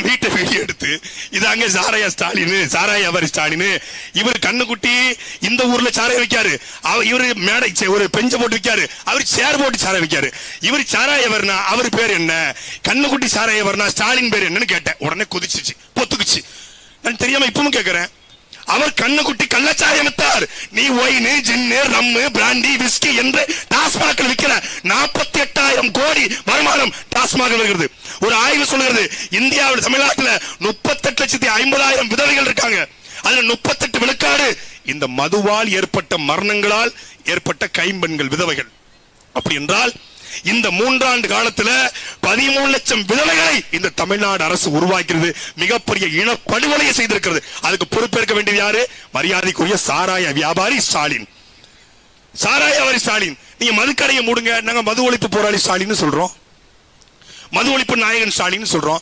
வீட்டை வீடியோ எடுத்து இது அங்க சாராய ஸ்டாலின், சாராய வியாபாரி ஸ்டாலின், இவர் கண்ணுக்குட்டி இந்த ஊர்ல சாராய வைக்காரு, இவரு மேடை ஒரு பெஞ்ச போட்டு வைக்காரு, அவர் சேர் போட்டு சாராய வைக்காரு, இவர் சாராய வரனா அவர் பேர் என்ன, கண்ணுக்குட்டி சாராய வரனா ஸ்டாலின் பேர் என்னன்னு கேட்டேன். உடனே கொதிச்சிச்சு, பொத்துக்குச்சு. நான் தெரியாம இப்பவும் கேட்கிறேன், அவர் கண்ணுக்குட்டி கள்ளச்சாராயம் வித்தார். நீ ஒயின், ஜின்னு, ரம்மு, பிராண்டி, விஸ்கி என்று டாஸ்மாக் விற்கிற 48,000 கோடி வருமானம் டாஸ்மாக் வருகிறது. ஒரு ஆய்வு சொல்கிறது, இந்தியாவில் தமிழ்நாட்டில் 38,50,000 விதவைகள் இருக்காங்க. அதுல 38 விழுக்காடு இந்த மதுவால் ஏற்பட்ட மரணங்களால் ஏற்பட்ட கைம்பெண்கள் விதவைகள். அப்படி என்றால் இந்த 3 ஆண்டு காலத்துல 13 லட்சம் விதவைகளை இந்த தமிழ்நாடு அரசு உருவாக்கிறது. மிகப்பெரிய இனப்படுகொலையை செய்திருக்கிறது. அதுக்கு பொறுப்பேற்க வேண்டியது யாரு? மரியாதைக்குரிய சாராய வியாபாரி ஸ்டாலின். சாராய வியாபாரி ஸ்டாலின், நீங்க மதுக்கடையை மூடுங்க, நாங்க மது ஒழிப்பு போராளி ஸ்டாலின் சொல்றோம், மது ஒழிப்பு நாயகன் ஸ்டாலின் சொல்றோம்.